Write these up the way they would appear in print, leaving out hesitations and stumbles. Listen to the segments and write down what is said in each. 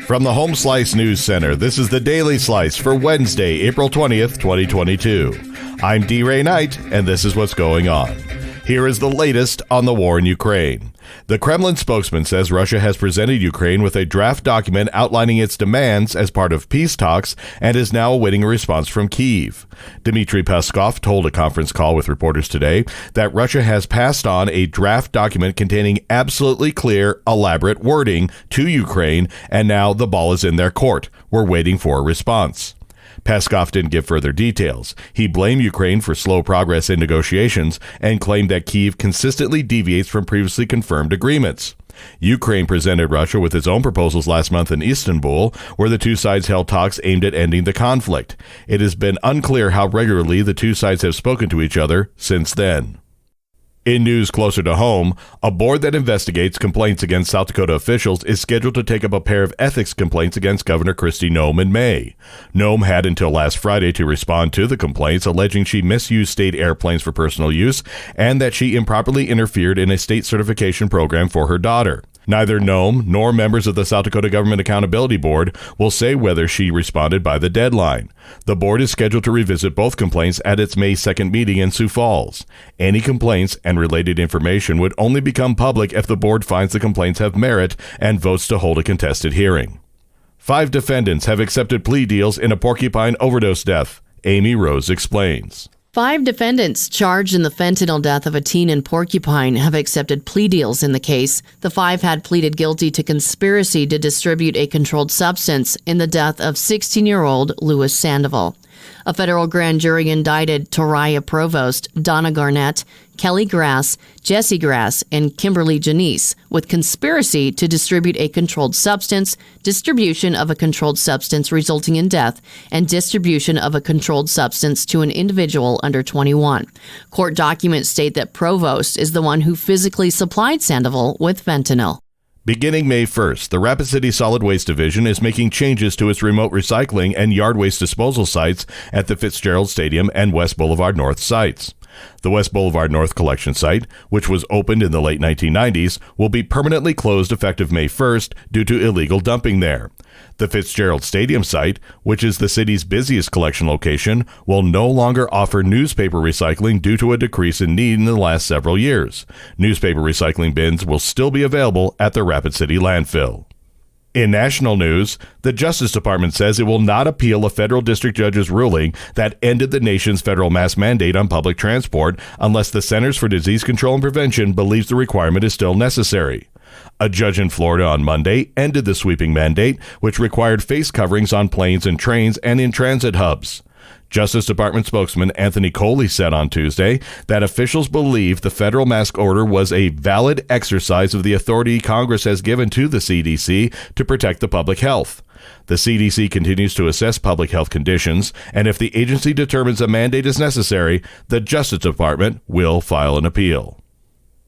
From the Home Slice News Center, this is the Daily Slice for Wednesday, April 20th, 2022. I'm D. Ray Knight, and this is what's going on. Here is the latest on the war in Ukraine. The Kremlin spokesman says Russia has presented Ukraine with a draft document outlining its demands as part of peace talks and is now awaiting a response from Kyiv. Dmitry Peskov told a conference call with reporters today that Russia has passed on a draft document containing absolutely clear, elaborate wording to Ukraine, and now the ball is in their court. We're waiting for a response. Peskov didn't give further details. He blamed Ukraine for slow progress in negotiations and claimed that Kyiv consistently deviates from previously confirmed agreements. Ukraine presented Russia with its own proposals last month in Istanbul, where the two sides held talks aimed at ending the conflict. It has been unclear how regularly the two sides have spoken to each other since then. In news closer to home, a board that investigates complaints against South Dakota officials is scheduled to take up a pair of ethics complaints against Governor Kristi Noem in May. Noem had until last Friday to respond to the complaints, alleging she misused state airplanes for personal use and that she improperly interfered in a state certification program for her daughter. Neither Noem nor members of the South Dakota Government Accountability Board will say whether she responded by the deadline. The board is scheduled to revisit both complaints at its May 2nd meeting in Sioux Falls. Any complaints and related information would only become public if the board finds the complaints have merit and votes to hold a contested hearing. 5 defendants have accepted plea deals in a Porcupine overdose death. Amy Rose explains. 5 defendants charged in the fentanyl death of a teen in Porcupine have accepted plea deals in the case. The 5 had pleaded guilty to conspiracy to distribute a controlled substance in the death of 16-year-old Louis Sandoval. A federal grand jury indicted Toriah Provost, Donna Garnett, Kelly Grass, Jesse Grass, and Kimberly Janice with conspiracy to distribute a controlled substance, distribution of a controlled substance resulting in death, and distribution of a controlled substance to an individual under 21. Court documents state that Provost is the one who physically supplied Sandoval with fentanyl. Beginning May 1st, the Rapid City Solid Waste Division is making changes to its remote recycling and yard waste disposal sites at the Fitzgerald Stadium and West Boulevard North sites. The West Boulevard North collection site, which was opened in the late 1990s, will be permanently closed effective May 1st due to illegal dumping there. The Fitzgerald Stadium site, which is the city's busiest collection location, will no longer offer newspaper recycling due to a decrease in need in the last several years. Newspaper recycling bins will still be available at the Rapid City landfill. In national news, the Justice Department says it will not appeal a federal district judge's ruling that ended the nation's federal mask mandate on public transport unless the Centers for Disease Control and Prevention believes the requirement is still necessary. A judge in Florida on Monday ended the sweeping mandate, which required face coverings on planes and trains and in transit hubs. Justice Department spokesman Anthony Coley said on Tuesday that officials believe the federal mask order was a valid exercise of the authority Congress has given to the CDC to protect the public health. The CDC continues to assess public health conditions, and if the agency determines a mandate is necessary, the Justice Department will file an appeal.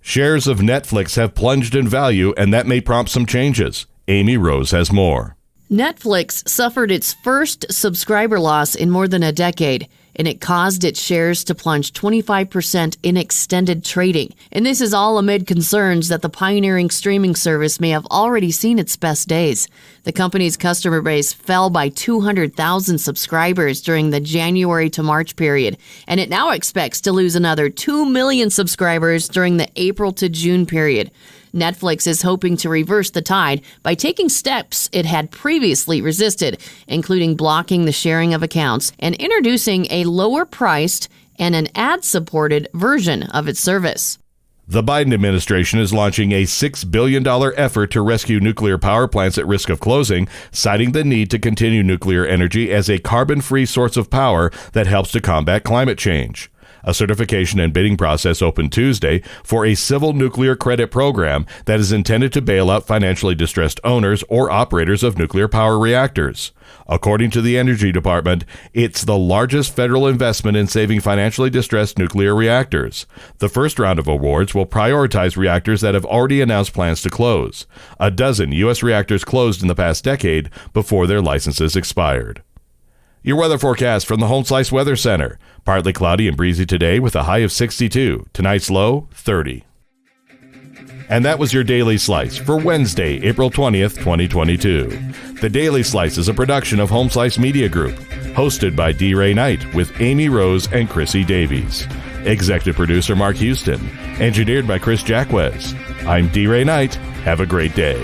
Shares of Netflix have plunged in value, and that may prompt some changes. Amy Rose has more. Netflix suffered its first subscriber loss in more than a decade, and it caused its shares to plunge 25% in extended trading. And this is all amid concerns that the pioneering streaming service may have already seen its best days. The company's customer base fell by 200,000 subscribers during the January to March period, and it now expects to lose another 2 million subscribers during the April to June period. Netflix is hoping to reverse the tide by taking steps it had previously resisted, including blocking the sharing of accounts and introducing a lower-priced and an ad-supported version of its service. The Biden administration is launching a $6 billion effort to rescue nuclear power plants at risk of closing, citing the need to continue nuclear energy as a carbon-free source of power that helps to combat climate change. A certification and bidding process opened Tuesday for a civil nuclear credit program that is intended to bail out financially distressed owners or operators of nuclear power reactors. According to the Energy Department, it's the largest federal investment in saving financially distressed nuclear reactors. The first round of awards will prioritize reactors that have already announced plans to close. A dozen U.S. reactors closed in the past decade before their licenses expired. Your weather forecast from the Home Slice Weather Center. Partly cloudy and breezy today with a high of 62. Tonight's low, 30. And that was your Daily Slice for Wednesday, April 20th, 2022. The Daily Slice is a production of Home Slice Media Group, hosted by D. Ray Knight with Amy Rose and Chrissy Davies. Executive producer Mark Houston. Engineered by Chris Jacquez. I'm D. Ray Knight. Have a great day.